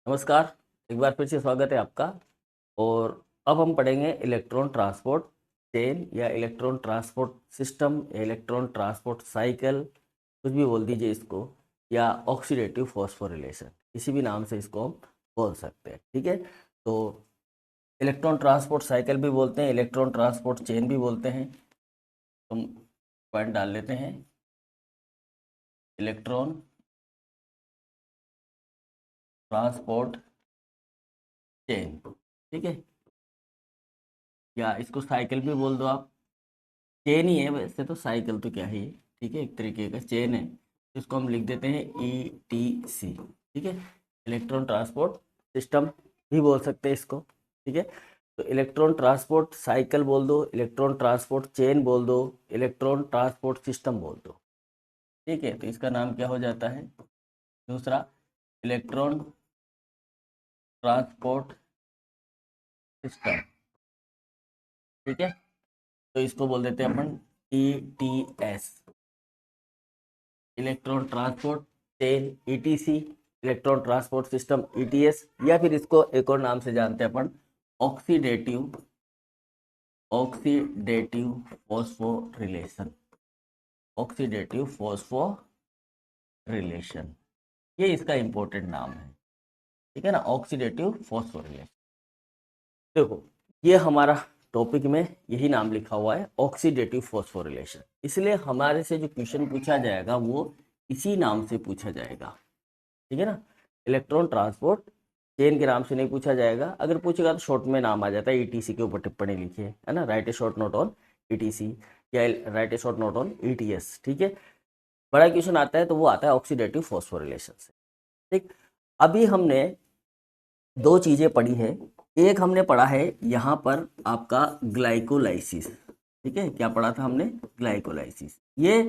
नमस्कार। एक बार फिर से स्वागत है आपका। और अब हम पढ़ेंगे इलेक्ट्रॉन ट्रांसपोर्ट चेन या इलेक्ट्रॉन ट्रांसपोर्ट सिस्टम या इलेक्ट्रॉन ट्रांसपोर्ट साइकिल, कुछ भी बोल दीजिए इसको, या ऑक्सीडेटिव फॉस्फोरिलेशन, किसी भी नाम से इसको हम बोल सकते हैं। ठीक है, तो इलेक्ट्रॉन ट्रांसपोर्ट साइकिल भी बोलते हैं, इलेक्ट्रॉन ट्रांसपोर्ट चेन भी बोलते हैं। हम पॉइंट डाल लेते हैं। इलेक्ट्रॉन ट्रांसपोर्ट चेन, ठीक है, या इसको साइकिल भी बोल दो आप। चेन ही है वैसे तो, साइकिल तो क्या है ये, ठीक है, एक तरीके का चेन है। इसको हम लिख देते हैं ETC। ठीक है, इलेक्ट्रॉन ट्रांसपोर्ट सिस्टम भी बोल सकते हैं इसको। ठीक है, तो इलेक्ट्रॉन ट्रांसपोर्ट साइकिल बोल दो, इलेक्ट्रॉन ट्रांसपोर्ट चेन बोल दो, इलेक्ट्रॉन ट्रांसपोर्ट सिस्टम बोल दो। ठीक है, तो इसका नाम क्या हो जाता है? दूसरा, इलेक्ट्रॉन ट्रांसपोर्ट सिस्टम। ठीक है, तो इसको बोल देते हैं अपन ETS, electron transport chain ETC, electron transport system ETS, या फिर इसको एक और नाम से जानते हैं अपन, oxidative oxidative phosphorylation. Oxidative phosphorylation, ये इसका इंपॉर्टेंट नाम है। ठीक है ना, ऑक्सीडेटिव फॉस्फोरिलेशन। देखो, ये हमारा टॉपिक में यही नाम लिखा हुआ है, ऑक्सीडेटिव फॉस्फोरिलेशन, इसलिए हमारे से जो क्वेश्चन पूछा जाएगा वो इसी नाम से पूछा जाएगा। ठीक है ना, इलेक्ट्रॉन ट्रांसपोर्ट चेन के नाम से नहीं पूछा जाएगा। अगर पूछेगा तो शॉर्ट में नाम आ जाता है, ETC के ऊपर टिप्पणी लिखिए, है ना, right A short note on ETC या right A short note on ETS। ठीक है, बड़ा क्वेश्चन आता है तो वो आता है ऑक्सीडेटिव फॉस्फोरिलेशन से। ठीक, अभी हमने दो चीजें पढ़ी है। एक हमने पढ़ा है यहाँ पर आपका ग्लाइकोलाइसिस। ठीक है, क्या पढ़ा था हमने? ग्लाइकोलाइसिस। ये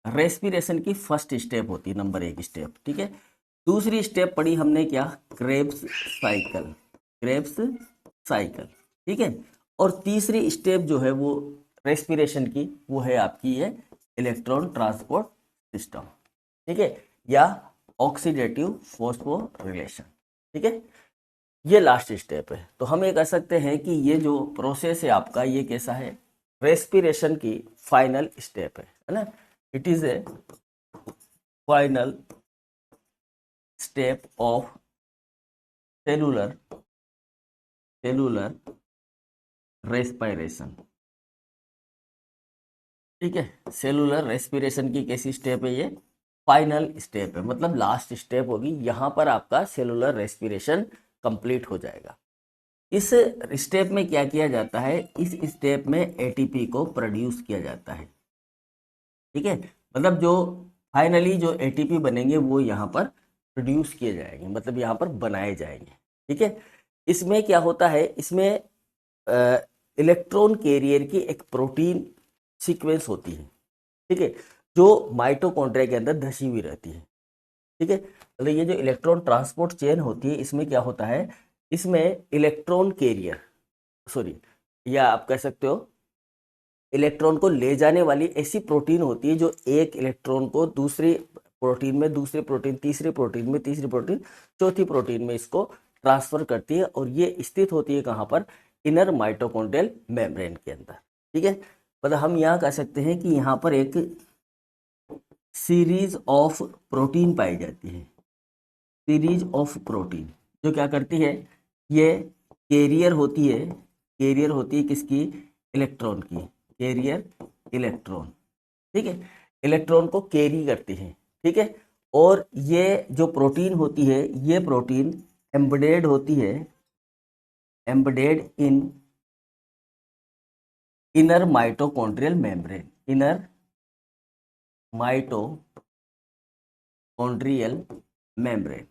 रेस्पिरेशन की फर्स्ट स्टेप होती है, नंबर 1 स्टेप। ठीक है, दूसरी स्टेप पढ़ी हमने क्या? Krebs cycle, Krebs cycle. ठीक है, और तीसरी स्टेप जो है वो रेस्पिरेशन की, वो है आपकी ये इलेक्ट्रॉन ट्रांसपोर्ट सिस्टम। ठीक है, या ऑक्सीडेटिव फॉस्फोरिलेशन। ठीक है, ये लास्ट स्टेप है। तो हम ये कह सकते हैं कि ये जो प्रोसेस है आपका, ये कैसा है? रेस्पिरेशन की फाइनल स्टेप है ना। It is A final step of cellular respiration. ठीक है, सेलुलर रेस्पिरेशन की कैसी स्टेप है? ये फाइनल स्टेप है, मतलब लास्ट स्टेप होगी। यहाँ पर आपका सेलुलर रेस्पिरेशन कंप्लीट हो जाएगा। इस स्टेप में क्या किया जाता है? इस स्टेप में ATP को प्रोड्यूस किया जाता है। ठीक है, मतलब जो फाइनली जो ATP बनेंगे वो यहाँ पर प्रोड्यूस किए जाएंगे, मतलब यहाँ पर बनाए जाएंगे। ठीक है, इसमें क्या होता है? इसमें इलेक्ट्रॉन कैरियर की एक प्रोटीन सीक्वेंस होती है। ठीक है, जो माइटोकॉन्ड्रिया के अंदर धसी हुई रहती है। ठीक है, मतलब ये जो इलेक्ट्रॉन ट्रांसपोर्ट चेन होती है, इसमें क्या होता है? इसमें इलेक्ट्रॉन कैरियर, सॉरी, या आप कह सकते हो इलेक्ट्रॉन को ले जाने वाली ऐसी प्रोटीन होती है जो एक इलेक्ट्रॉन को दूसरी प्रोटीन में, दूसरी प्रोटीन तीसरी प्रोटीन में, तीसरी प्रोटीन चौथी प्रोटीन में इसको ट्रांसफर करती है। और ये स्थित होती है कहाँ पर? इनर माइटोकॉन्ड्रियल मेम्ब्रेन के अंदर। ठीक है, मतलब हम यहाँ कह सकते हैं कि यहाँ पर एक सीरीज ऑफ प्रोटीन पाई जाती है। सीरीज ऑफ प्रोटीन जो क्या करती है? ये कैरियर होती है, कैरियर होती है किसकी? इलेक्ट्रॉन की, कैरियर इलेक्ट्रॉन। ठीक है, इलेक्ट्रॉन को कैरी करती है। ठीक है, और ये जो प्रोटीन होती है, ये प्रोटीन एम्बेडेड होती है, embedded in inner mitochondrial membrane, inner mitochondrial membrane.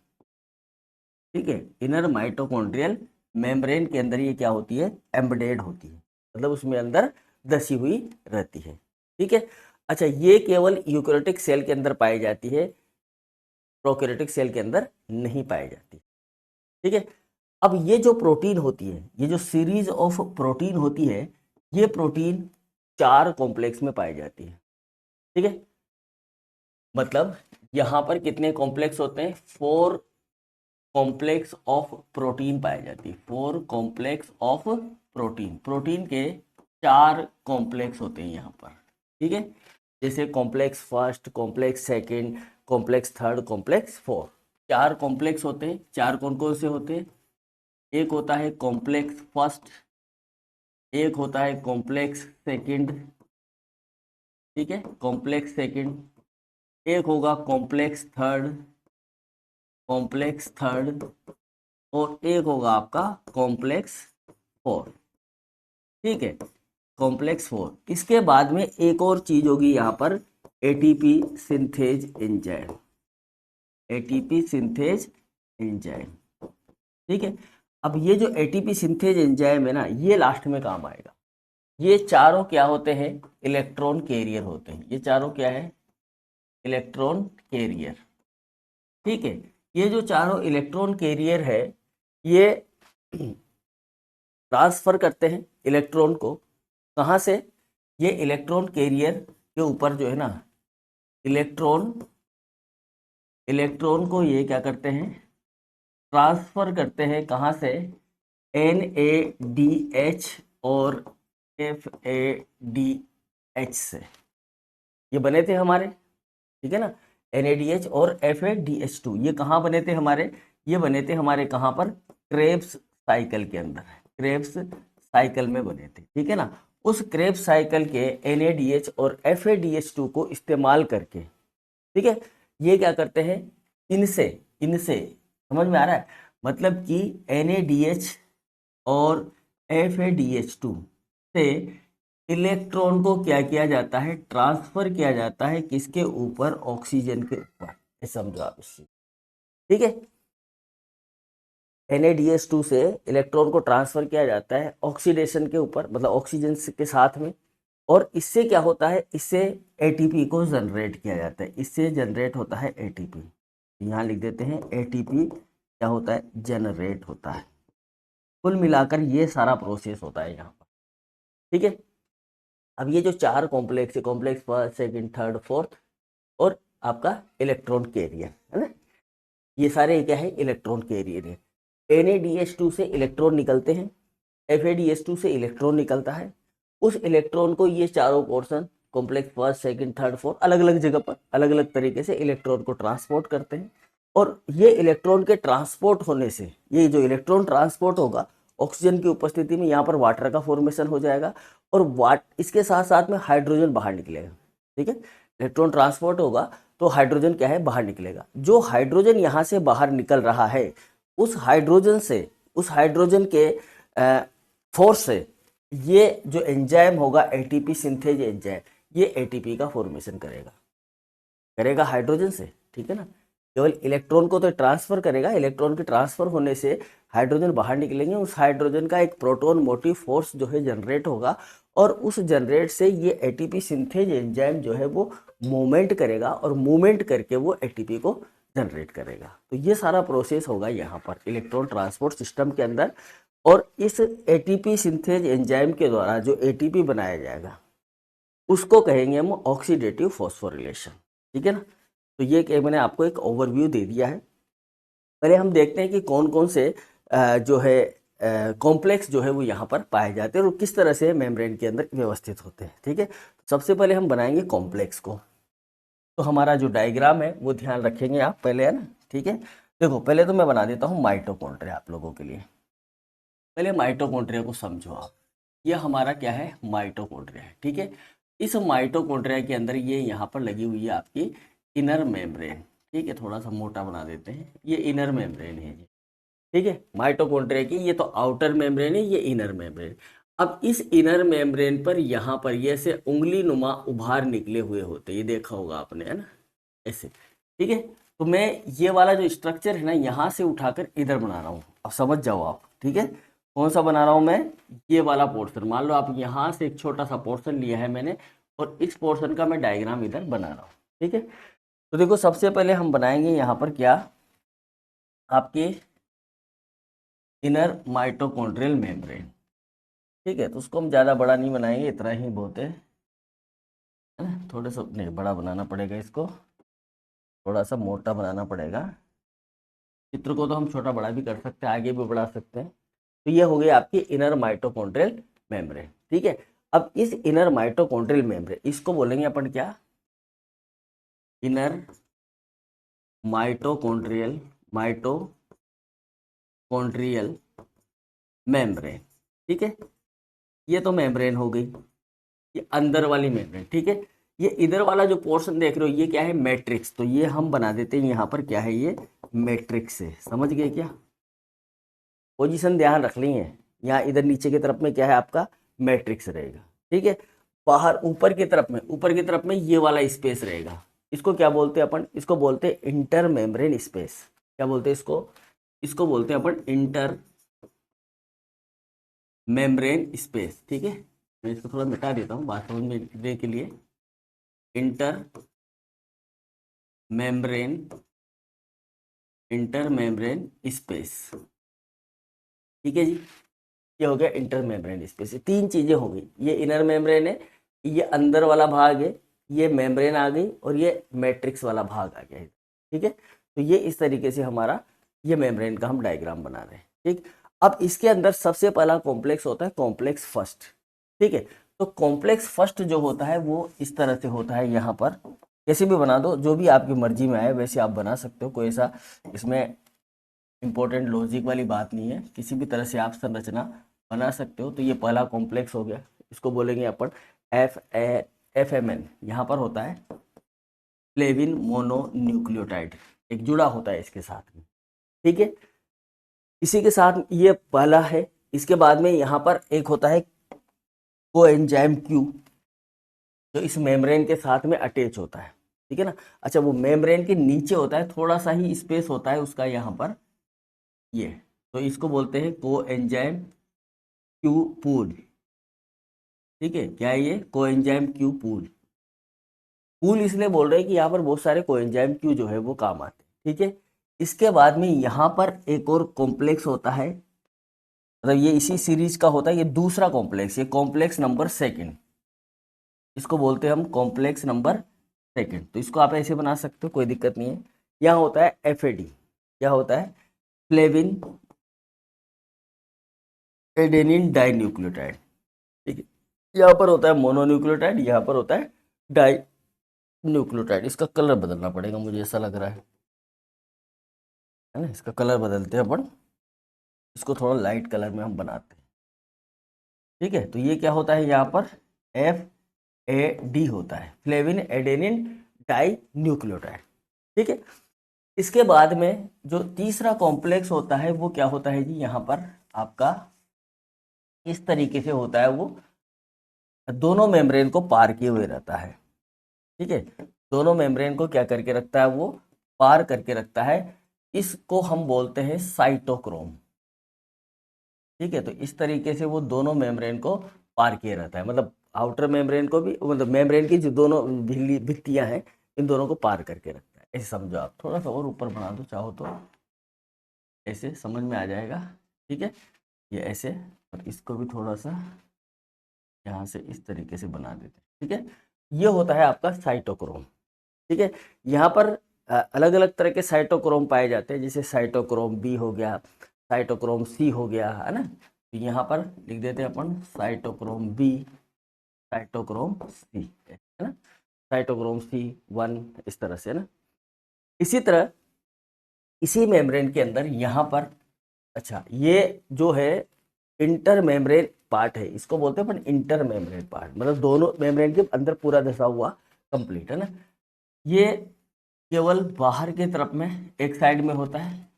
ठीक है, इनर माइटोकॉन्ड्रियल मेम्ब्रेन के अंदर ये क्या होती है? एम्बेडेड होती है, मतलब उसमें अंदर धसी हुई रहती है। ठीक है, अच्छा, ये केवल यूकैरियोटिक सेल के अंदर पाई जाती है, प्रोकैरियोटिक सेल के अंदर नहीं पाई जाती। ठीक है, अब ये जो प्रोटीन होती है, ये जो सीरीज ऑफ प्रोटीन होती है, ये प्रोटीन 4 कॉम्प्लेक्स में पाई जाती है। ठीक है, मतलब यहाँ पर कितने कॉम्प्लेक्स होते हैं? 4 कॉम्प्लेक्स ऑफ प्रोटीन पाई जाती है, 4 कॉम्प्लेक्स ऑफ प्रोटीन। प्रोटीन के 4 कॉम्प्लेक्स होते हैं यहाँ पर, ठीक है। जैसे complex first, complex second, complex third, complex four, 4 complex होते हैं। 4 कौन कौन से होते हैं? एक होता है कॉम्प्लेक्स फर्स्ट, एक होता है कॉम्प्लेक्स सेकंड, ठीक है, कॉम्प्लेक्स सेकंड, एक होगा कॉम्प्लेक्स थर्ड, कॉम्प्लेक्स थर्ड, और एक होगा आपका कॉम्प्लेक्स फोर, ठीक है, कॉम्प्लेक्स फोर। इसके बाद में एक और चीज होगी यहाँ पर, ATP synthase enzyme, ATP synthase enzyme, ठीक है। अब ये जो एटीपी सिंथेज एंजाइम है ना, ये लास्ट में काम आएगा। ये चारों क्या होते हैं? इलेक्ट्रॉन कैरियर होते हैं। ये चारों क्या है? इलेक्ट्रॉन कैरियर, ठीक है। ये जो चारों इलेक्ट्रॉन कैरियर है, ये ट्रांसफर करते हैं इलेक्ट्रॉन को। कहाँ से? ये इलेक्ट्रॉन कैरियर के ऊपर जो है ना, इलेक्ट्रॉन इलेक्ट्रॉन को ये क्या करते हैं? ट्रांसफर करते हैं। कहाँ से? NADH और FADH से। ये बने थे हमारे, ठीक है ना, NADH और FADH2। ये कहाँ बने थे हमारे? ये बने थे हमारे कहाँ पर? क्रेब्स साइकिल के अंदर, क्रेब्स साइकिल में बने थे, ठीक है ना। उस क्रेब्स साइकिल के NADH और FADH2 को इस्तेमाल करके, ठीक है, ये क्या करते हैं? इनसे इनसे समझ में आ रहा है? मतलब कि NADH और FADH2 से इलेक्ट्रॉन को क्या किया जाता है? ट्रांसफर किया जाता है। किसके ऊपर? ऑक्सीजन के ऊपर। ये समझो आप इससे, ठीक है। NADH2 से इलेक्ट्रॉन को ट्रांसफर किया जाता है ऑक्सीडेशन के ऊपर, मतलब ऑक्सीजन के साथ में। और इससे क्या होता है? इससे ATP को जनरेट किया जाता है। इससे जनरेट होता है ATP। यहाँ लिख देते हैं ATP क्या होता है? जनरेट होता है। कुल मिलाकर ये सारा प्रोसेस होता है यहाँ पर, ठीक है। अब ये जो 4 कॉम्प्लेक्स है, complex first, second, third, fourth, और आपका इलेक्ट्रॉन कैरियर है ना, ये सारे क्या है? इलेक्ट्रॉन कैरियर है। NADH2 से इलेक्ट्रॉन निकलते हैं, FADH2 से इलेक्ट्रॉन निकलता है। उस इलेक्ट्रॉन को ये चारों portion, complex first, second, third, fourth, अलग अलग जगह पर अलग अलग तरीके से इलेक्ट्रॉन को ट्रांसपोर्ट करते हैं। और ये इलेक्ट्रॉन के ट्रांसपोर्ट होने से, ये जो इलेक्ट्रॉन ट्रांसपोर्ट होगा ऑक्सीजन की उपस्थिति में, यहाँ पर वाटर का फॉर्मेशन हो जाएगा। और इसके साथ साथ में हाइड्रोजन बाहर निकलेगा, ठीक है। इलेक्ट्रॉन ट्रांसपोर्ट होगा तो हाइड्रोजन क्या है? बाहर निकलेगा। जो हाइड्रोजन यहाँ से बाहर निकल रहा है, उस हाइड्रोजन के फोर्स से ये जो एंजाइम होगा एटीपी सिंथेज एंजाइम, ये एटीपी का फॉर्मेशन करेगा हाइड्रोजन से, ठीक है ना। केवल इलेक्ट्रॉन को तो ट्रांसफर करेगा, इलेक्ट्रॉन के ट्रांसफर होने से हाइड्रोजन बाहर निकलेंगे। उस हाइड्रोजन का एक प्रोटॉन मोटिव फोर्स जो है जनरेट होगा, और उस जनरेट से ये एटीपी सिंथेज एंजाइम जो है वो मूवमेंट करेगा, और मूवमेंट करके वो एटीपी को जनरेट करेगा। तो ये सारा प्रोसेस होगा यहाँ पर इलेक्ट्रॉन ट्रांसपोर्ट सिस्टम के अंदर। और इस एटीपी सिंथेज एंजाइम के द्वारा जो एटीपी बनाया जाएगा उसको कहेंगे हम ऑक्सीडेटिव फॉस्फोरिलेशन, ठीक है ना। तो ये मैंने आपको एक ओवरव्यू दे दिया है। पहले हम देखते हैं कि कौन कौन से जो है कॉम्प्लेक्स जो है वो यहाँ पर पाए जाते हैं और किस तरह से मेम्ब्रेन के अंदर व्यवस्थित होते हैं, ठीक है। सबसे पहले हम बनाएंगे कॉम्प्लेक्स को। तो हमारा जो डायग्राम है वो ध्यान रखेंगे आप पहले, है ना, ठीक है। देखो पहले तो मैं बना देता हूँ माइटोकॉन्ड्रिया आप लोगों के लिए। पहले माइटोकॉन्ड्रिया को समझो आप। ये हमारा क्या है? माइटोकॉन्ड्रिया है, ठीक है। इस माइटोकॉन्ड्रिया के अंदर ये यहाँ पर लगी हुई है आपकी इनर मेम्ब्रेन, ठीक है। थोड़ा सा मोटा बना देते हैं, ये इनर मेम्ब्रेन है जी, ठीक है, माइटोकॉन्ड्रिया की। ये तो आउटर मेम्ब्रेन है, ये इनर मेम्ब्रेन। अब इस इनर मेम्ब्रेन पर यहाँ पर ये ऐसे उंगली नुमा उभार निकले हुए होते, ये देखा होगा आपने, है ना, ऐसे, ठीक है। तो मैं ये वाला जो स्ट्रक्चर है ना, यहाँ से उठाकर इधर बना रहा हूँ। अब समझ जाओ आप, ठीक है। कौन सा बना रहा हूँ मैं? ये वाला पोर्शन। मान लो आप यहाँ से एक छोटा सा पोर्शन लिया है मैंने, और इस पोर्शन का मैं डायग्राम इधर बना रहा हूँ, ठीक है। तो देखो सबसे पहले हम बनाएंगे यहाँ पर क्या? आपके इनर माइटोकॉन्ड्रियल मेम्ब्रेन, ठीक है। तो उसको हम ज़्यादा बड़ा नहीं बनाएंगे, इतना ही बहुत है ना। थोड़े सा नहीं, बड़ा बनाना पड़ेगा इसको, थोड़ा सा मोटा बनाना पड़ेगा। चित्र को तो हम छोटा बड़ा भी कर सकते हैं, आगे भी बढ़ा सकते हैं। तो ये हो गई आपकी इनर माइटोकॉन्ड्रियल मेम्ब्रेन। ठीक है, अब इस इनर माइटोकॉन्ड्रियल मेम्ब्रेन इसको बोलेंगे अपन क्या, इनर माइटोकॉन्ड्रियल मेम्ब्रेन। ठीक है, ये तो मेम्ब्रेन हो गई, ये अंदर वाली मेम्ब्रेन। ठीक है, ये इधर वाला जो पोर्शन देख रहे हो ये क्या है, मैट्रिक्स। तो ये हम बना देते हैं यहाँ पर क्या है, ये मैट्रिक्स है। समझ गए क्या, पोजीशन ध्यान रख ली है। यहाँ इधर नीचे की तरफ में क्या है आपका, मैट्रिक्स रहेगा। ठीक है, बाहर ऊपर की तरफ में ये वाला स्पेस रहेगा। इसको क्या बोलते हैं अपन, इसको बोलते हैं इंटर मेम्ब्रेन स्पेस। क्या बोलते हैं इसको, इसको बोलते हैं अपन इंटर मेम्ब्रेन स्पेस। ठीक है, मैं इसको थोड़ा मिटा देता हूँ बात समझने के लिए। Inter membrane space. ठीक है जी, ये हो गया इंटर मेम्ब्रेन स्पेस। तीन चीजें हो गई, ये इनर मेम्ब्रेन है, ये अंदर वाला भाग है, ये मेम्ब्रेन आ गई, और ये मैट्रिक्स वाला भाग आ गया है। ठीक है, तो ये इस तरीके से हमारा ये मेम्ब्रेन का हम डायग्राम बना रहे हैं। ठीक, अब इसके अंदर सबसे पहला कॉम्प्लेक्स होता है कॉम्प्लेक्स फर्स्ट। ठीक है, तो कॉम्प्लेक्स फर्स्ट जो होता है वो इस तरह से होता है, यहाँ पर कैसे भी बना दो, जो भी आपकी मर्जी में आए वैसे आप बना सकते हो, कोई ऐसा इसमें इंपॉर्टेंट लॉजिक वाली बात नहीं है, किसी भी तरह से आप संरचना बना सकते हो। तो ये पहला कॉम्प्लेक्स हो गया, इसको बोलेंगे अपन FMN। यहाँ पर होता है फ्लेविन मोनोन्यूक्लियोटाइड, एक जुड़ा होता है इसके साथ में। ठीक है, इसी के साथ ये पहला है। इसके बाद में यहाँ पर एक होता है कोएंजाइम Q, जो इस मेम्ब्रेन के साथ में अटैच होता है। ठीक है ना, अच्छा वो मेम्ब्रेन के नीचे होता है, थोड़ा सा ही स्पेस होता है उसका यहाँ पर, ये तो इसको बोलते हैं कोएंजाइम Q पूल। ठीक है, क्या है ये, कोएंजाइम Q पूल। पूल इसलिए बोल रहे हैं कि यहाँ पर बहुत सारे कोएंजाइम Q जो है वो काम आते हैं। ठीक है, इसके बाद में यहाँ पर एक और कॉम्प्लेक्स होता है, मतलब ये इसी सीरीज का होता है, ये दूसरा कॉम्प्लेक्स, ये कॉम्प्लेक्स नंबर सेकंड, इसको बोलते हैं हम कॉम्प्लेक्स नंबर सेकंड। तो इसको आप ऐसे बना सकते हो, कोई दिक्कत नहीं है। यहाँ होता है FAD, क्या होता है, फ्लेविन एडेनिन डाइन्यूक्लियोटाइड। ठीक है, यहाँ पर होता है मोनोन्यूक्लियोटाइड, यहाँ पर होता है डाई न्यूक्लियोटाइड। इसका कलर बदलना पड़ेगा मुझे ऐसा लग रहा है ना, इसका कलर बदलते हैं अपन, इसको थोड़ा लाइट कलर में हम बनाते हैं। ठीक है, तो ये क्या होता है, यहाँ पर FAD होता है, फ्लेविन एडेनिन डाई न्यूक्लियोटाइड। ठीक है, इसके बाद में जो तीसरा कॉम्प्लेक्स होता है वो क्या होता है जी, यहाँ पर आपका इस तरीके से होता है, वो दोनों मेम्ब्रेन को पार किए हुए रहता है। ठीक है, दोनों मेम्ब्रेन को क्या करके रखता है, वो पार करके रखता है। इसको हम बोलते हैं साइटोक्रोम। ठीक है, तो इस तरीके से वो दोनों मेम्ब्रेन को पार किए रहता है, मतलब आउटर मेम्ब्रेन को भी, मतलब मेम्ब्रेन की जो दोनों भित्तियां हैं इन दोनों को पार करके रखता है। ऐसे समझो आप, थोड़ा सा और ऊपर बना दो चाहो तो, ऐसे समझ में आ जाएगा। ठीक है, ये ऐसे, और इसको भी थोड़ा सा यहाँ से इस तरीके से बना देते हैं। ठीक है, ये होता है आपका साइटोक्रोम। ठीक है, यहाँ पर अलग अलग तरह के साइटोक्रोम पाए जाते हैं, जैसे साइटोक्रोम B हो गया, साइटोक्रोम C हो गया, है ना। तो यहाँ पर लिख देते हैं अपन साइटोक्रोम B, साइटोक्रोम C, है ना, साइटोक्रोम C1, इस तरह से, है ना। इसी तरह इसी मेम्ब्रेन के अंदर यहाँ पर, अच्छा ये जो है इंटर मेम्ब्रेन पार्ट है, इसको बोलते हैं अपन इंटर मेम्ब्रेन पार्ट, मतलब दोनों मेम्ब्रेन के अंदर पूरा धसा हुआ कंप्लीट, है ना। ये केवल बाहर की तरफ में एक साइड में होता है,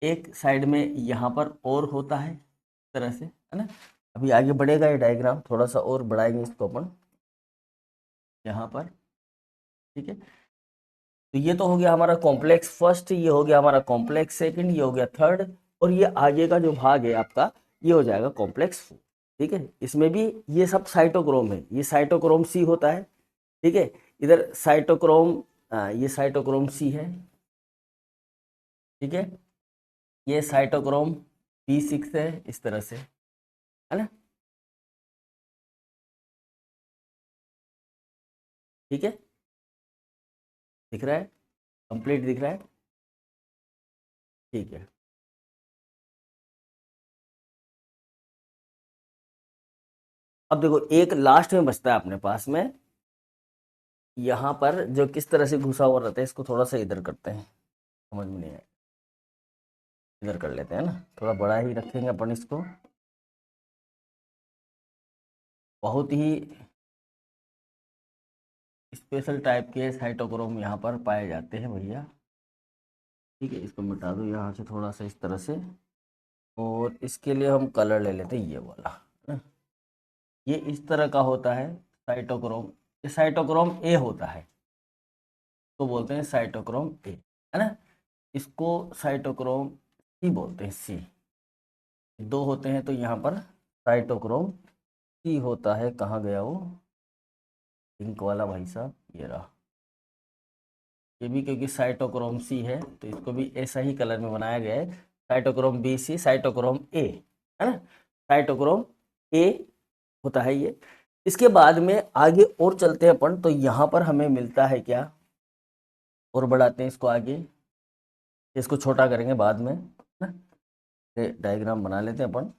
एक साइड में यहाँ पर और होता है, इस तरह से, है ना। अभी आगे बढ़ेगा ये डायग्राम, थोड़ा सा और बढ़ाएंगे इसको अपन यहाँ पर। ठीक है, तो ये तो हो गया हमारा कॉम्प्लेक्स फर्स्ट, ये हो गया हमारा कॉम्प्लेक्स सेकंड, ये हो गया थर्ड, और ये आगे का जो भाग है आपका ये हो जाएगा कॉम्प्लेक्स फोर्थ। ठीक है, इसमें भी ये सब साइटोक्रोम है, ये साइटोक्रोम C होता है। ठीक है, इधर साइटोक्रोम, ये साइटोक्रोम C है। ठीक है, ये साइटोक्रोम B6 है, इस तरह से, है ना। ठीक है, दिख रहा है, कंप्लीट दिख रहा है। ठीक है। अब देखो एक लास्ट में बचता है अपने पास में, यहाँ पर जो किस तरह से घुसा हुआ रहता है, इसको थोड़ा सा इधर करते हैं, समझ में नहीं आया, इधर कर लेते हैं ना, थोड़ा बड़ा ही रखेंगे अपन इसको। बहुत ही स्पेशल टाइप के साइटोक्रोम यहाँ पर पाए जाते हैं भैया। ठीक है, इसको मिटा दो यहाँ से थोड़ा सा इस तरह से, और इसके लिए हम कलर ले लेते हैं ये वाला, है ना। ये इस तरह का होता है साइटोक्रोम, ये साइटोक्रोम ए होता है, तो बोलते हैं साइटोक्रोम ए, है ना। इसको साइटोक्रोम सी बोलते हैं, सी। दो होते हैं तो यहाँ पर साइटोक्रोम सी होता है। कहाँ गया वो पिंक वाला भाई साहब, ये रहा। ये भी क्योंकि साइटोक्रोम सी है तो इसको भी ऐसा ही कलर में बनाया गया है, cytochrome b c, cytochrome a, है ना। साइटोक्रोम ए होता है ये। इसके बाद में आगे और चलते हैं अपन, तो यहाँ पर हमें मिलता है क्या, और बढ़ाते हैं इसको आगे, इसको छोटा करेंगे बाद में, है ना। डायग्राम बना लेते हैं अपन,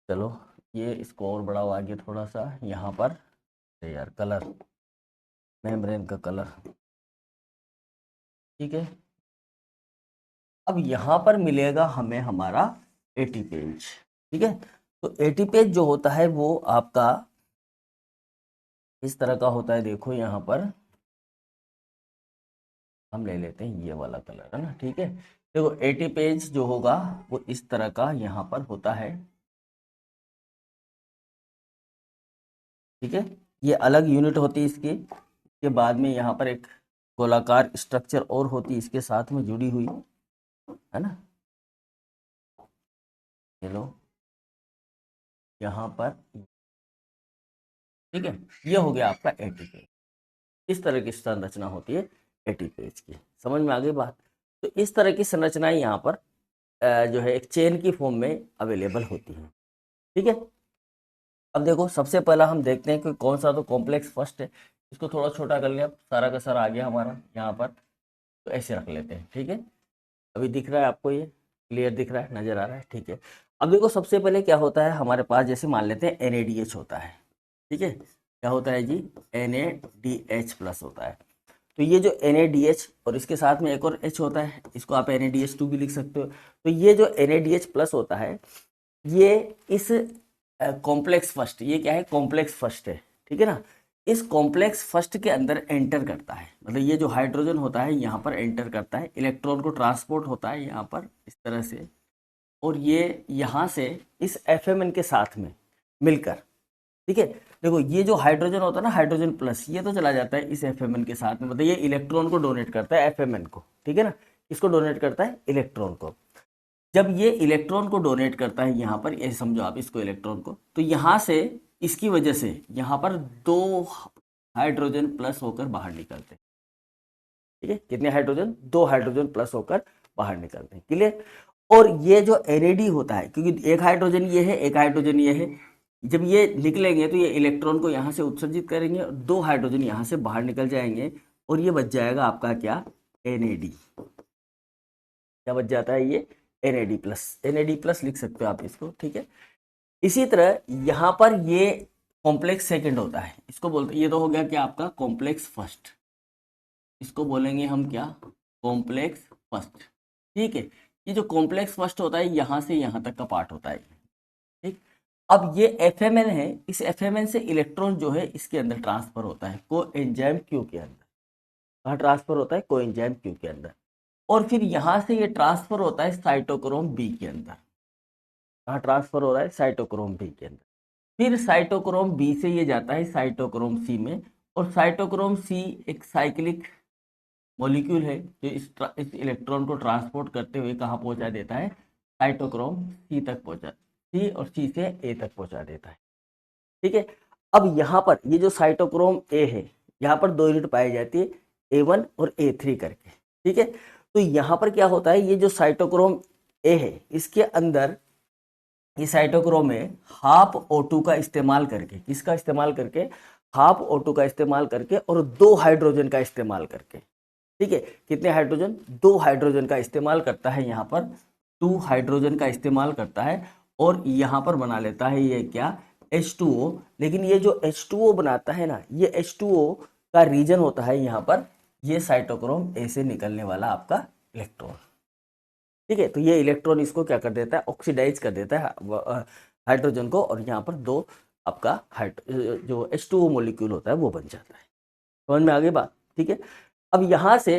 चलो ये इसको और बढ़ाओ आगे थोड़ा सा, यहाँ पर यार कलर, मेम्ब्रेन का कलर, ठीक है। अब यहाँ पर मिलेगा हमें हमारा एटी पेज, ठीक है। तो एटी पेज जो होता है वो आपका इस तरह का होता है, देखो यहाँ पर हम ले लेते हैं ये वाला कलर, है ना, ठीक है। देखो एटी पेज जो होगा वो इस तरह का यहाँ पर होता है, ठीक है। ये अलग यूनिट होती है इसकी, इसके बाद में यहाँ पर एक गोलाकार स्ट्रक्चर और होती है इसके साथ में जुड़ी हुई, है ना। चलो यहाँ पर, ठीक है, ये हो गया आपका एटी पेज। इस तरह की संरचना होती है एटी पेज की, समझ में आ गई बात। तो इस तरह की संरचनाएं यहाँ पर जो है एक चेन की फॉर्म में अवेलेबल होती हैं, ठीक है। अब देखो सबसे पहला हम देखते हैं कि कौन सा तो कॉम्प्लेक्स फर्स्ट है, इसको थोड़ा छोटा कर लिया, सारा का सारा आ गया हमारा यहाँ पर, तो ऐसे रख लेते हैं, ठीक है। अभी दिख रहा है आपको, ये क्लियर दिख रहा है, नज़र आ रहा है, ठीक है। अब देखो सबसे पहले क्या होता है हमारे पास, जैसे मान लेते हैं NaDH होता है, ठीक है। क्या होता है जी, NaDH प्लस होता है। तो ये जो NaDH और इसके साथ में एक और H होता है, इसको आप NaDH2 भी लिख सकते हो। तो ये जो NaDH प्लस होता है, ये इस कॉम्प्लेक्स फर्स्ट, ये क्या है, कॉम्प्लेक्स फर्स्ट है, ठीक है ना। इस कॉम्प्लेक्स फर्स्ट के अंदर एंटर करता है, मतलब ये जो हाइड्रोजन होता है यहाँ पर एंटर करता है, इलेक्ट्रॉन को ट्रांसपोर्ट होता है यहाँ पर इस तरह से, और ये यहाँ से इस FMN के साथ में मिलकर, ठीक है। देखो ये जो हाइड्रोजन होता है ना, हाइड्रोजन प्लस, ये तो चला जाता है इस FMN के साथ में, मतलब ये इलेक्ट्रॉन को डोनेट करता है FMN को, ठीक है ना। इसको डोनेट करता है इलेक्ट्रॉन को। जब ये इलेक्ट्रॉन को डोनेट करता है यहाँ पर, ये समझो आप इसको इलेक्ट्रॉन को, तो यहाँ से इसकी वजह से यहाँ पर 2 हाइड्रोजन प्लस होकर बाहर निकलते हैं, ठीक है। कितने हाइड्रोजन, 2 हाइड्रोजन प्लस होकर बाहर निकलते हैं, क्लियर। और ये जो NAD होता है, क्योंकि एक हाइड्रोजन ये है, एक हाइड्रोजन ये है, जब ये निकलेंगे तो ये इलेक्ट्रॉन को यहाँ से उत्सर्जित करेंगे और 2 हाइड्रोजन यहाँ से बाहर निकल जाएंगे, और ये बच जाएगा आपका क्या, NAD। क्या बच जाता है ये, NAD प्लस, NAD प्लस लिख सकते हो आप इसको, ठीक है। इसी तरह यहाँ पर ये कॉम्प्लेक्स सेकंड होता है, इसको बोलते हैं, ये तो हो गया क्या आपका कॉम्प्लेक्स फर्स्ट, इसको बोलेंगे हम क्या, कॉम्प्लेक्स फर्स्ट, ठीक है। ये जो कॉम्प्लेक्स फर्स्ट होता है यहाँ से यहाँ तक का पार्ट होता है, ठीक। अब ये FMN है, इस FMN से इलेक्ट्रॉन जो है इसके अंदर ट्रांसफर होता है कोएंजाइम Q के अंदर। कहाँ ट्रांसफर होता है, कोएंजाइम Q के अंदर। और फिर यहाँ से ये ट्रांसफर होता है साइटोक्रोम B के अंदर। कहाँ ट्रांसफर हो रहा है, साइटोक्रोम B के अंदर। फिर साइटोक्रोम B से ये जाता है साइटोक्रोम C में, और साइटोक्रोम C एक साइक्लिक मॉलिक्यूल है जो इस इलेक्ट्रॉन को ट्रांसपोर्ट करते हुए कहाँ पहुंचा देता है, साइटोक्रोम C तक पहुंचा, C और C से A तक पहुंचा देता है, ठीक है। अब यहाँ पर ये जो साइटोक्रोम A है, यहाँ पर 2 यूनिट पाई जाती है, A1 और A3 करके, ठीक है। तो यहाँ पर क्या होता है, ये जो साइटोक्रोम A है इसके अंदर ये साइटोक्रोम में हाफ O2 का इस्तेमाल करके, किसका इस्तेमाल करके, हाफ O2 का इस्तेमाल करके और 2 हाइड्रोजन का इस्तेमाल करके, ठीक है, कितने हाइड्रोजन, 2 हाइड्रोजन का इस्तेमाल करता है यहाँ पर, 2 हाइड्रोजन का इस्तेमाल करता है और यहाँ पर बना लेता है ये क्या, H2O। लेकिन ये जो H2O बनाता है ना, ये H2O का रीजन होता है यहाँ पर ये साइटोक्रोम ए से निकलने वाला आपका इलेक्ट्रॉन। ठीक है, तो ये इलेक्ट्रॉन इसको क्या कर देता है, ऑक्सीडाइज कर देता है हाइड्रोजन को, और यहाँ पर 2 आपका जो H2O मॉलिक्यूल होता है वो बन जाता है। समझ में आ गई बात। ठीक है, अब यहाँ से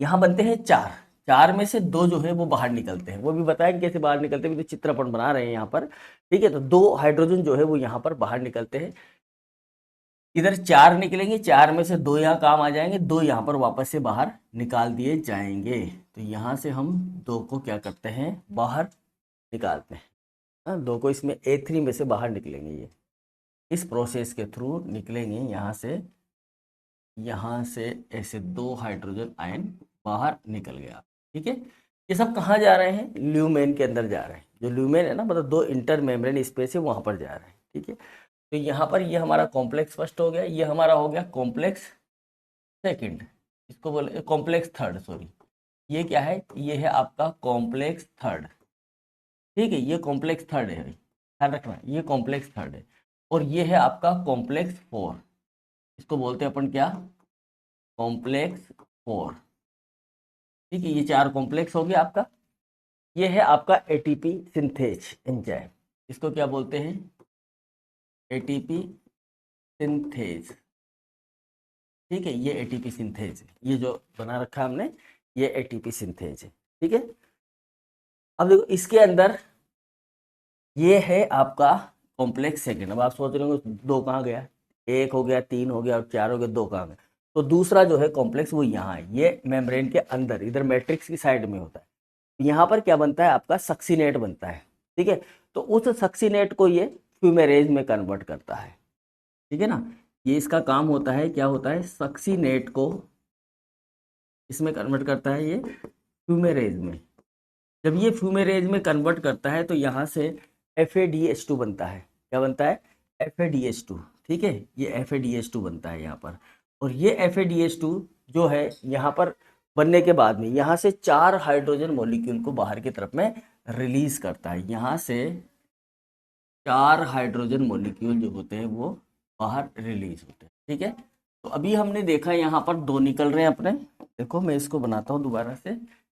यहाँ बनते हैं 4, 4 में से 2 जो है वो बाहर निकलते हैं, वो भी बताएंगे कैसे बाहर निकलते हैं, तो चित्रपट बना रहे हैं यहाँ पर। ठीक है, तो 2 हाइड्रोजन जो है वो यहाँ पर बाहर निकलते हैं, इधर 4 निकलेंगे, 4 में से 2 यहाँ काम आ जाएंगे, 2 यहाँ पर वापस से बाहर निकाल दिए जाएंगे। तो यहाँ से हम 2 को क्या करते हैं, बाहर निकालते हैं। हाँ, 2 को इसमें A3 में से बाहर निकलेंगे, ये इस प्रोसेस के थ्रू निकलेंगे। यहाँ से ऐसे 2 हाइड्रोजन आयन बाहर निकल गया। ठीक है, ये सब कहाँ जा रहे हैं, ल्यूमेन के अंदर जा रहे हैं। जो ल्यूमेन है ना, मतलब 2 इंटर मेम्ब्रेन स्पेस है, वहाँ पर जा रहे हैं। ठीक है, तो यहाँ पर ये हमारा कॉम्प्लेक्स फर्स्ट हो गया, ये हमारा हो गया कॉम्प्लेक्स सेकंड, इसको बोले कॉम्प्लेक्स थर्ड, सॉरी। ये क्या है, ये है आपका कॉम्प्लेक्स थर्ड। ठीक है, ये कॉम्प्लेक्स थर्ड है, ध्यान रखना, ये कॉम्प्लेक्स थर्ड है। और ये है आपका कॉम्प्लेक्स 4, इसको बोलते हैं अपन क्या, कॉम्प्लेक्स 4। ठीक है, ये 4 कॉम्प्लेक्स हो गया आपका। ये है आपका एटीपी सिंथेज एंजाइम, इसको क्या बोलते हैं, एटीपी सिंथेज। ठीक है, ये एटीपी सिंथेज है, ये जो बना रखा हमने ये एटीपी सिंथेज है। ठीक है, अब देखो इसके अंदर ये है आपका कॉम्प्लेक्स सेकंड। अब आप सोच रहे हो 2 कहाँ गया, 1 हो गया, 3 हो गया और 4 हो गया, 2 कहाँ गया, तो दूसरा जो है कॉम्प्लेक्स वो यहाँ है, ये मेम्ब्रेन के अंदर इधर मैट्रिक्स की साइड में होता है। यहाँ पर क्या बनता है आपका, सक्सीनेट बनता है। ठीक है, तो उस सक्सीनेट को ये फ्यूमेरेज में कन्वर्ट करता है। ठीक है ना, ये इसका काम होता है, क्या होता है, सक्सीनेट को इसमें कन्वर्ट करता है ये फ्यूमेरेज में। जब ये फ्यूमेरेज में कन्वर्ट करता है तो यहाँ से FADH2 बनता है। क्या बनता है, FADH2। ठीक है, ये FADH2 बनता है यहाँ पर, और ये FADH2 जो है यहाँ पर बनने के बाद में यहाँ से 4 हाइड्रोजन मॉलिक्यूल को बाहर की तरफ में रिलीज करता है। यहाँ से 4 हाइड्रोजन मॉलिक्यूल जो होते हैं वो बाहर रिलीज होते हैं। ठीक है, तो अभी हमने देखा यहाँ पर 2 निकल रहे हैं अपने, देखो मैं इसको बनाता हूँ दोबारा से,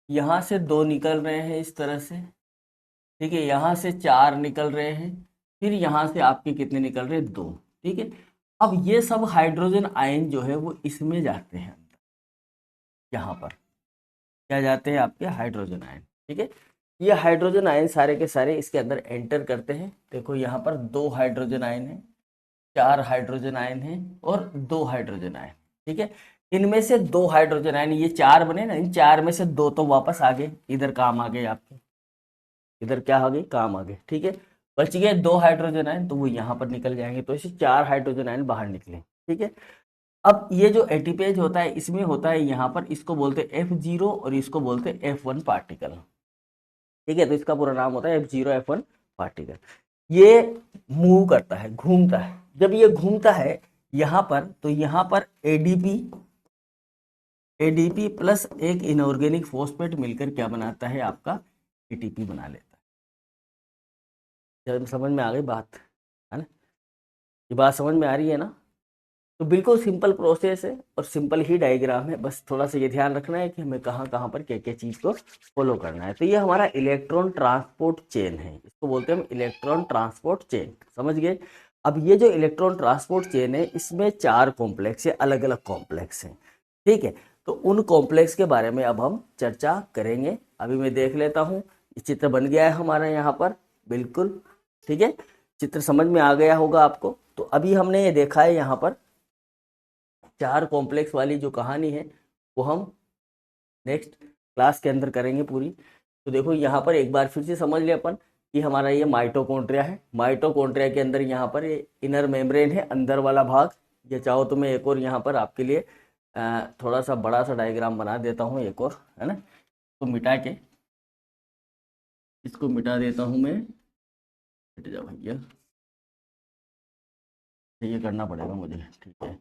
यहाँ से 2 निकल रहे हैं इस तरह से। ठीक है, यहाँ से 4 निकल रहे हैं, फिर यहाँ से आपके कितने निकल रहे हैं, 2। ठीक है, अब ये सब हाइड्रोजन आयन जो है वो इसमें जाते हैं, यहाँ पर क्या जाते हैं आपके, हाइड्रोजन आयन। ठीक है, ये हाइड्रोजन आयन सारे के सारे इसके अंदर एंटर करते हैं। देखो यहाँ पर 2 हाइड्रोजन आयन है, 4 हाइड्रोजन आयन है और 2 हाइड्रोजन आयन। ठीक है, इनमें से 2 हाइड्रोजन आयन, ये 4 बने ना, इन 4 में से 2 तो वापस आ गए, इधर काम आ गए आपके, इधर क्या आ गए, काम आ गए। ठीक है, बच गए 2 हाइड्रोजन आयन, तो वो यहाँ पर निकल जाएंगे, तो ऐसे 4 हाइड्रोजन आयन बाहर निकले। ठीक है, अब ये जो एटीपेज होता है इसमें होता है यहाँ पर, इसको बोलते हैं F0 और इसको बोलते हैं F1 पार्टिकल। ठीक है, तो इसका पूरा नाम होता है F0 F1 पार्टिकल। ये मूव करता है, घूमता है, जब ये घूमता है यहाँ पर, तो यहाँ पर एडीपी प्लस एक इनऑर्गेनिक फॉस्फेट मिलकर क्या बनाता है आपका, एटीपी बना लेता है। जब समझ में आ गई बात, है ना, ये बात समझ में आ रही है ना। तो बिल्कुल सिंपल प्रोसेस है और सिंपल ही डायग्राम है, बस थोड़ा सा ये ध्यान रखना है कि हमें कहाँ कहाँ पर क्या क्या चीज़ को फॉलो करना है। तो ये हमारा इलेक्ट्रॉन ट्रांसपोर्ट चेन है, इसको बोलते हैं हम इलेक्ट्रॉन ट्रांसपोर्ट चेन, समझ गए। अब ये जो इलेक्ट्रॉन ट्रांसपोर्ट चेन है इसमें 4 कॉम्प्लेक्स है, अलग अलग कॉम्प्लेक्स हैं। ठीक है, तो उन कॉम्प्लेक्स के बारे में अब हम चर्चा करेंगे। अभी मैं देख लेता हूँ, ये चित्र बन गया है हमारा यहाँ पर, बिल्कुल। ठीक है, चित्र समझ में आ गया होगा आपको। तो अभी हमने ये देखा है यहाँ पर 4 कॉम्प्लेक्स वाली जो कहानी है वो हम नेक्स्ट क्लास के अंदर करेंगे पूरी। तो देखो यहाँ पर एक बार फिर से समझ ले अपन कि हमारा ये माइटोकॉन्ड्रिया है, माइटोकॉन्ड्रिया के अंदर यहाँ पर ये इनर मेम्ब्रेन है, अंदर वाला भाग। ये चाहो तो मैं एक और यहाँ पर आपके लिए थोड़ा सा बड़ा सा डायग्राम बना देता हूँ एक और, है ना। तो मिटा के इसको मिटा देता हूँ मैं, हट जा भैया, ये करना पड़ेगा मुझे। ठीक है,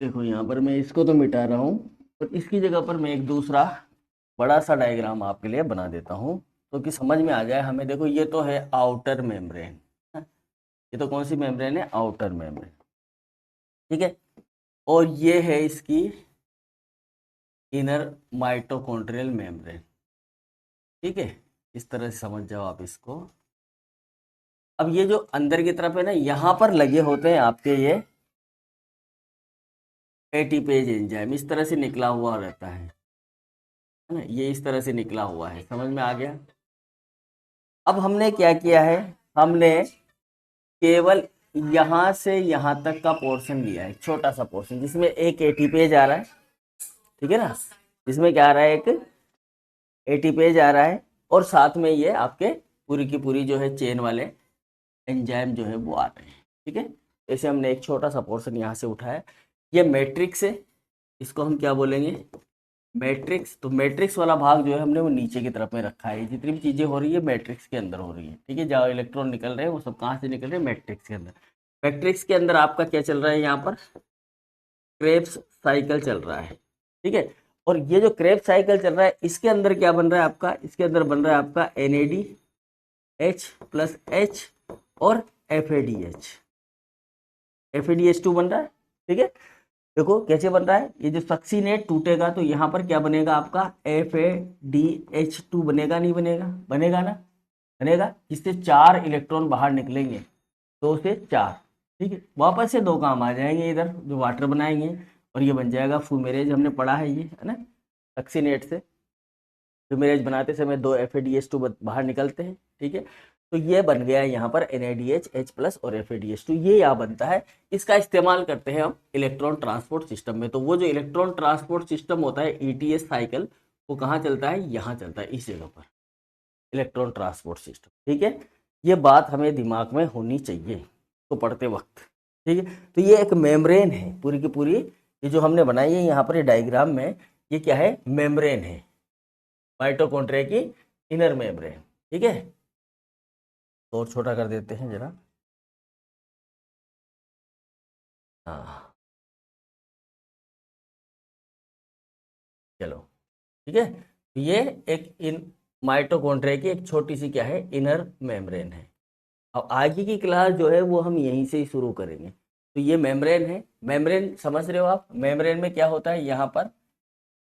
देखो यहाँ पर मैं इसको तो मिटा रहा हूँ और इसकी जगह पर मैं एक दूसरा बड़ा सा डायग्राम आपके लिए बना देता हूँ तो कि समझ में आ जाए हमें। देखो ये तो है आउटर मेम्ब्रेन, ये तो कौन सी मेम्ब्रेन है, आउटर मेम्ब्रेन, ठीक है। और ये है इसकी इनर माइटोकॉन्ड्रियल मेम्ब्रेन, ठीक है। इस तरह से समझ जाओ आप इसको। अब ये जो अंदर की तरफ है ना, यहाँ पर लगे होते हैं आपके ये एटीपेज एंजाइम, इस तरह से निकला हुआ रहता है ना, ये इस तरह से निकला हुआ है, समझ में आ गया। अब हमने क्या किया है, हमने केवल यहाँ से यहाँ तक का पोर्शन लिया है, छोटा सा पोर्शन जिसमें एक एटीपेज आ रहा है, ठीक है ना, जिसमें क्या आ रहा है, एक एटीपेज आ रहा है और साथ में ये आपके पूरी की पूरी जो है चेन वाले एंजाइम जो है वो आ रहे हैं, ठीक है। ऐसे हमने एक छोटा सा पोर्शन यहाँ से उठाया, ये मैट्रिक्स है, इसको हम क्या बोलेंगे, मैट्रिक्स। तो मैट्रिक्स वाला भाग जो है हमने वो नीचे की तरफ में रखा है, जितनी भी चीज़ें हो रही है मैट्रिक्स के अंदर हो रही है, ठीक है। जहाँ इलेक्ट्रॉन निकल रहे हैं वो सब कहाँ से निकल रहे हैं, मैट्रिक्स के अंदर। मैट्रिक्स के अंदर आपका क्या चल रहा है, यहाँ पर क्रेब्स साइकिल चल रहा है, ठीक है। और ये जो क्रेब्स साइकिल चल रहा है इसके अंदर क्या बन रहा है आपका, इसके अंदर बन रहा है आपका NADH+H और FADH2 बन रहा है, ठीक है। देखो कैसे बन रहा है, ये जो सक्सीनेट टूटेगा तो यहाँ पर क्या बनेगा आपका FADH2 बनेगा, नहीं बनेगा, बनेगा ना, बनेगा, इससे 4 इलेक्ट्रॉन बाहर निकलेंगे, 2 से 4, ठीक है। वापस से 2 काम आ जाएंगे इधर जो वाटर बनाएंगे और ये बन जाएगा फ्यूमेरेज, हमने पढ़ा है ये, है ना, सक्सीनेट से फ्यूमेरेज बनाते समय 2 FADH2 बाहर निकलते हैं, ठीक है। तो ये बन गया है यहाँ पर NADH, H+ और FADH2, ये यहाँ बनता है। इसका इस्तेमाल करते हैं हम इलेक्ट्रॉन ट्रांसपोर्ट सिस्टम में। तो वो जो इलेक्ट्रॉन ट्रांसपोर्ट सिस्टम होता है ETS साइकिल, वो कहाँ चलता है, यहाँ चलता है, इस जगह पर इलेक्ट्रॉन ट्रांसपोर्ट सिस्टम, ठीक है। ये बात हमें दिमाग में होनी चाहिए तो पढ़ते वक्त, ठीक है। तो ये एक मेम्ब्रेन है पूरी की पूरी, ये जो हमने बनाई है यहाँ पर डायग्राम में, ये क्या है, मेम्ब्रेन है, माइटोकॉन्ड्रिया की इनर मेम्ब्रेन, ठीक है। तो और छोटा कर देते हैं जरा, हाँ चलो, ठीक है। तो ये एक इन माइटोकॉन्ड्रिया की एक छोटी सी क्या है, इनर मेम्ब्रेन है। अब आगे की क्लास जो है वो हम यहीं से ही शुरू करेंगे। तो ये मेम्ब्रेन है, मेम्ब्रेन समझ रहे हो आप, मेम्ब्रेन में क्या होता है, यहाँ पर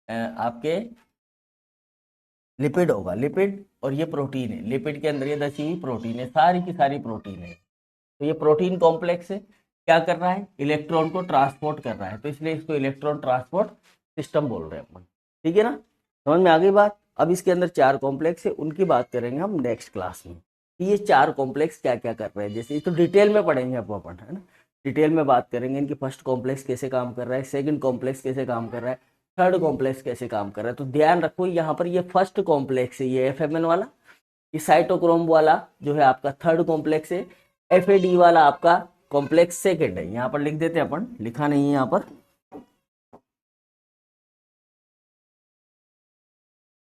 आपके लिपिड होगा, लिपिड, और ये प्रोटीन है, लिपिड के अंदर ये दसी हुई प्रोटीन है, सारी की सारी प्रोटीन है। तो ये प्रोटीन कॉम्प्लेक्स है, क्या कर रहा है, इलेक्ट्रॉन को ट्रांसपोर्ट कर रहा है, तो इसलिए इसको इलेक्ट्रॉन ट्रांसपोर्ट सिस्टम बोल रहे हैं अपन, ठीक है ना, समझ में आ गई बात। अब इसके अंदर 4 कॉम्प्लेक्स है, उनकी बात करेंगे हम नेक्स्ट क्लास में कि ये 4 कॉम्प्लेक्स क्या क्या कर रहे हैं। जैसे तो डिटेल में पढ़ेंगे अब अपन, है ना, डिटेल में बात करेंगे इनकी, फर्स्ट कॉम्प्लेक्स कैसे काम कर रहा है, सेकंड कॉम्प्लेक्स कैसे काम कर रहा है, थर्ड कॉम्प्लेक्स कैसे काम कर रहा है। तो ध्यान रखो यहाँ पर ये फर्स्ट कॉम्प्लेक्स है, ये FMN वाला, ये साइटोक्रोम वाला जो है आपका थर्ड कॉम्प्लेक्स है, FAD वाला आपका कॉम्प्लेक्स सेकेंड है। यहाँ पर लिख देते हैं अपन, लिखा नहीं है यहाँ पर,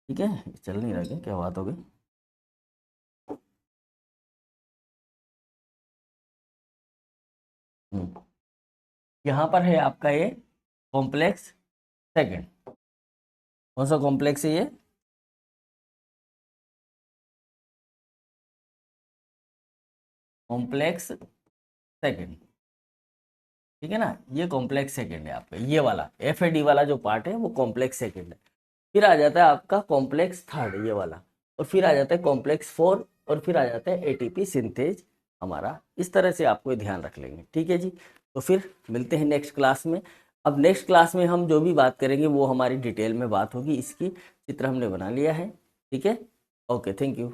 ठीक है, चल नहीं रहा क्या बात हो गई, यहाँ पर है आपका ये कॉम्प्लेक्स सेकेंड, कौन सा कॉम्प्लेक्स है ये, कॉम्प्लेक्स सेकेंड, ठीक है ना, ये कॉम्प्लेक्स सेकेंड है आपका, ये वाला FAD वाला जो पार्ट है वो कॉम्प्लेक्स सेकेंड है। फिर आ जाता है आपका कॉम्प्लेक्स थर्ड, ये वाला, और फिर आ जाता है कॉम्प्लेक्स 4, और फिर आ जाता है ATP सिंथेज हमारा। इस तरह से आपको ध्यान रख लेंगे, ठीक है जी। तो फिर मिलते हैं नेक्स्ट क्लास में। अब नेक्स्ट क्लास में हम जो भी बात करेंगे वो हमारी डिटेल में बात होगी, इसकी चित्र हमने बना लिया है, ठीक है। Okay, thank you.